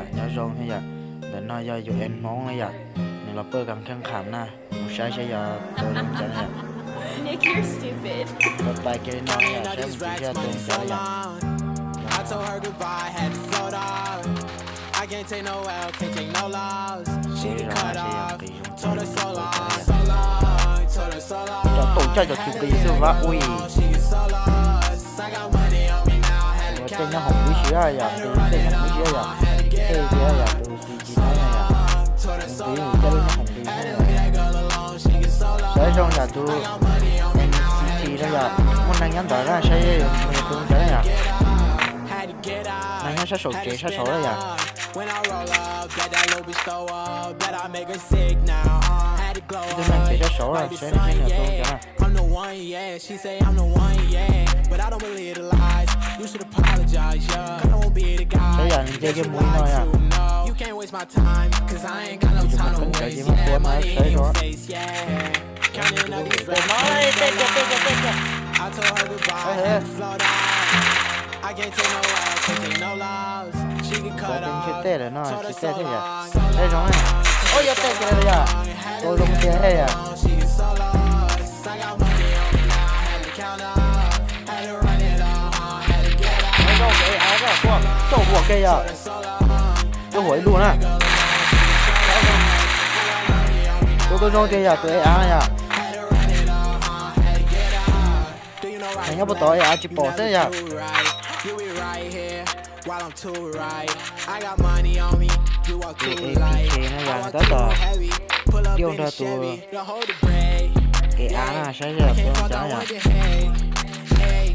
à nhớ rong hay à để nói do dù em món hay à nên là bơ càng khăn khảm na một sai sẽ giờ tôi không chẳng à Nick, you're stupid. tôi tay kia nói à sẽ một chỉ ra tôi chẳng à I told her goodbye, had to float off. I can't take no L, can't take no loss. She get cut off, told her so long, so long, told her so long. cho tổ cho chuyện gì xưa vác ui She get so lost. I got money on me now, had to tên count nó hỏng bí xíu à dạ tên nó hỏng bí xíu à thế thì à dạ tôi chỉ nói à dạ told her so tí long. người chơi nó hỏng bí Had thế to leave that girl alone, she get so lost. đấy xong là tôi I got money on me now, had thì to đó dạ muốn năng nhắn tỏ ra sẽ mình tôi không chẳng à had to get out. năng nhắn sẽ sổ chế sẽ sổ đó dạ When I roll up, bet that little bitch throw up, bet I make her sick now. Had to glow tôi năng chế sẽ sổ rồi up, sẽ là tôi chẳng à I'm the one, yeah. She say I'm the one, yeah. But I don't believe the lies. You should apologize, yeah. I don't be the guy. Thế giờ mình chơi cái mũi thôi à. You can't waste my time, cause I ain't got no time to waste. Yeah, money in your face, yeah. Counting up these racks. I told her goodbye, had to float out. I can't take no L, can't take no loss. She get giờ cut tính off. chơi tê rồi nó Told chơi her tê so thế giờ long. đây rồi này ôi giờ tê cái này giờ tôi không chơi thế giờ She get so lost. I got money on me now, had to count up. Had to run it all, had to get out. nó đâu cái áo đó qua chỗ của cây giờ tôi hỏi luôn á tôi rong chơi giờ tôi áo này giờ anh nhớ bắt tối áo chỉ bỏ thế giờ You be right here while I'm too right. I got money on me, you walk too light. APK nó giờ tới tờ tiêu ra tôi cái áo này sẽ giờ tôi không chẳng giờ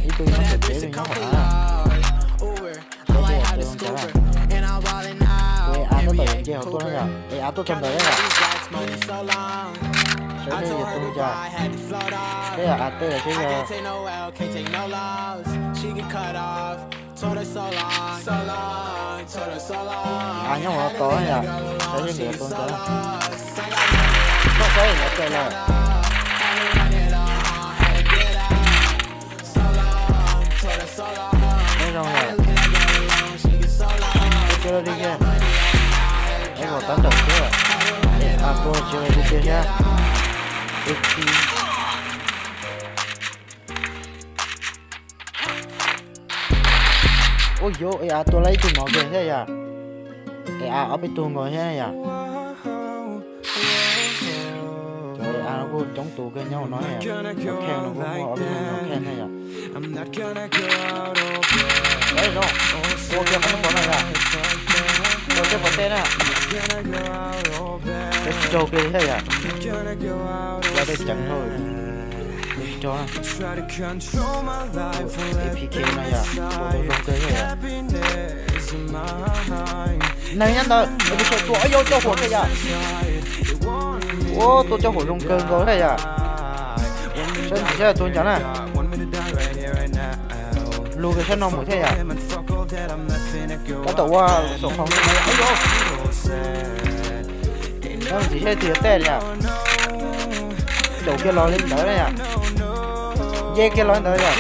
ý tôi nó sẽ chế được nó hả tôi không chẳng là cái áo nó tự chơi học tôi nó giờ cái áo tôi trong đời đấy là sẽ đây giờ tôi không chờ thế là AT là sẽ giờ à nhớ một tối giờ sẽ như người tôi chờ nó sẽ là chơi là đây rồi chơi đi kia em còn tán đầu chứ à cô chơi đi kia nhá ôi dồi ôi tôi lấy tôi ngồi kìa thế à ở bên tôi ngồi thế này à trời nó có chống tù cái nhau nói à nó khen nó có ở bên nó khen này à đấy rồi cô kia nó có này à cô kia có tên à cái trâu kia thế à ra đây chẳng thôi cho APK này à tôi không chơi này à này nhắn tới tôi sẽ tôi vô cho火cái à ô tôi cho火rung cơn có này à sân chỉ là tôi chẳng à lùi cái sân nó mũi thế à có tàu qua sổ phòng này ấy vô sân chỉ là tiền tệ này à đầu kia lo lên tới này à dê kia lo lên tới à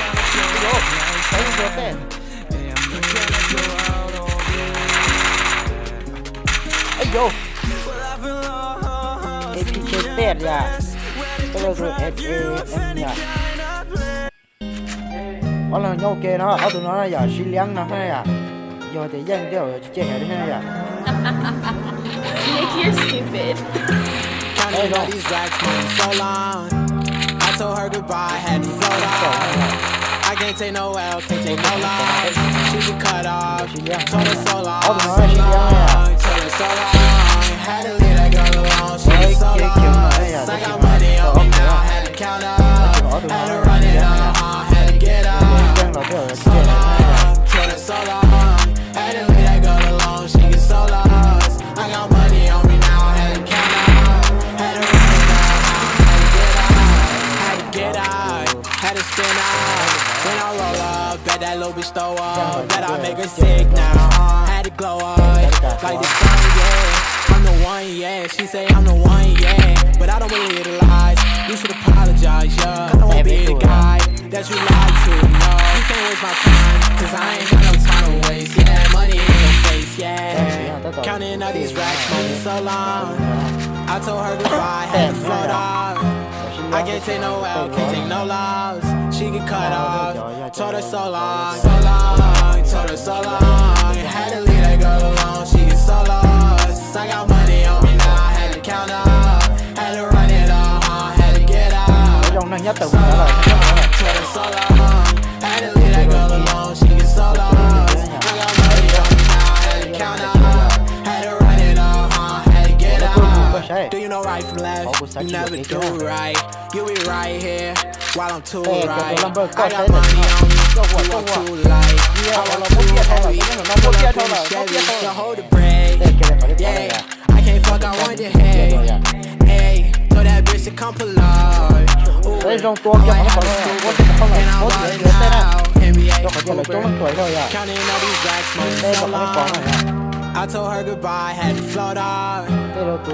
vô thấy tiền tệ ấy vô APK tệ à tôi rồi em nhỉ đó là nhau kia nó ở tụi nó là giờ xí liang nó thế này à giờ thì dân cái rồi chơi hệ thế này à Nick, you're stupid. Counting all these racks for so long. I told her goodbye, had to float off. I can't take no L, can't take no loss. She get cut off. Told her so long, told her so long. Had to leave that girl alone. She get so lost. I got money on me now, had to count up. Had to run it all, had to get up. So long, told her so long. Had to leave that girl alone. She get so lost. I got money on me now, had to count up. Had to run it all, had to get out. Had to spin out. When I roll up, bet that little bitch throw up. Bet I make her sick now. Had to glow up like the sun, yeah. I'm the one, yeah. She say I'm the one, yeah. But I don't believe the lies. You should apologize, yeah. I don't be the guy that you lied to, no. You can't waste my time, cause I ain't got no time to waste. Yeah, money in your face, yeah. Counting all these racks, money so long. I told her goodbye, had to float off. I can't take no L, can't take no loss. She get cut off. Told her so long, so long. Told her so long. Had to leave that girl alone, she get so lost. I got money on me now, I had to count up. Had to run it all, had to get out. Dòng này nhất từ đó là Told her so long. Had to leave that girl alone, she get so lost. I got money on me now, I had to count up. Had to run it all, had to get out. Do you know right from left? You never do right. You be right here while I'm too right. I got money on me, you walk too light. I walk too heavy, pull up in the Chevy, so hold the brake. Yeah, I can't fuck, I want the head. Hey, told that bitch to come pull up. Đấy trong tua kia nó còn có thể không là có thể dưới thế nào cho khỏi tiền là chỗ tuổi thôi à đây còn cái con này I told her goodbye, had to float off.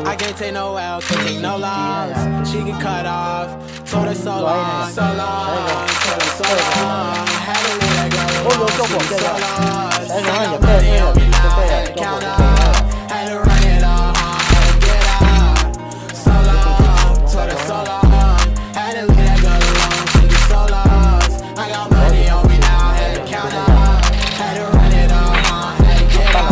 I can't take no L, can't take no loss. She get cut off. Told her so long, so long. Told her so long. Had to leave that girl alone, she was so lost. I got money on me now, had to count up. Had to run it all, had to get out. So long, told her so long. Had to leave that girl alone, she was so lost. I got money on me now, had to count up. Had to run it all, had to get out.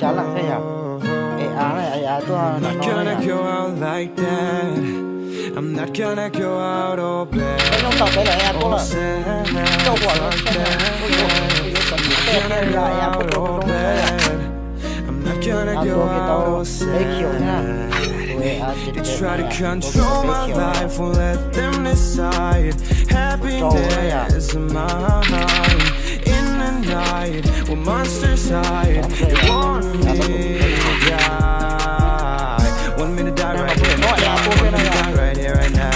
Chán lặng thế nhỉ? AI tôi I'm not gonna go out like that. I'm not gonna go out all bad. Không tập cái này em cũng là câu hỏi nó I'm not gonna go out all sad. They try to control my life, won't let them decide. Happiness in my mind. In the night, when monsters hide, they want me to die. Want me to die right here, want me to die right here, right now.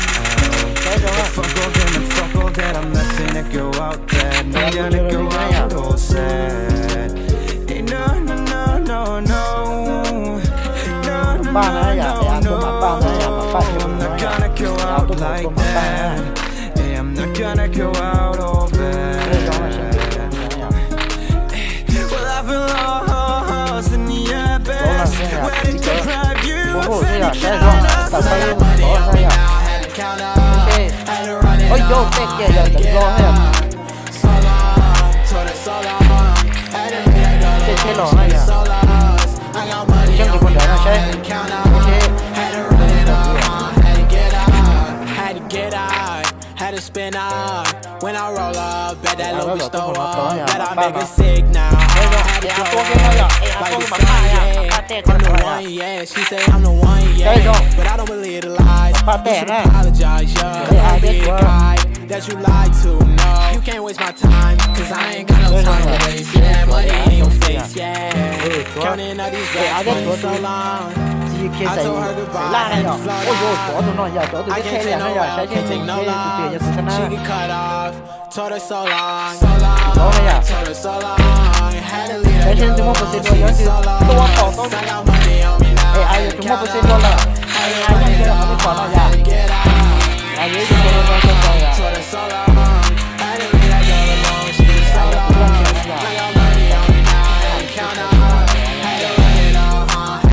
Fuck all them and fuck all that, I'm not gonna go out there. Not gonna go out all sad. No, no, no, no, no. No, I'm not gonna go out like that. Yeah, I'm not gonna go out all bad. Well, I've been lost in the abyss. Where did they drive you? Ôi vô tết kìa giờ tận lo hay à? Thế lò này à? Chân chỉ còn đợi là xe. Had to spin up when I roll up, bet that little bitch throw up, bet I make her sick now. Had to go like you say, I'm the one, yeah. She say I'm the one, yeah. But I don't believe the lies. You should apologize, yeah. I'll be the guy that you lied to. No, you can't waste my time, cause I ain't got no time to waste. Yeah, money in your face, yeah. Counting all these racks for so long. Kia xảy la này nhở? Ôi dồi, chó tụi nó giờ chó tụi cái xe này giờ sẽ trên cùng kia tụi tiền cho tụi nó. Đó này à? Sẽ trên tụi nó có thể đôi nhớ chứ. Tôi bỏ tôi.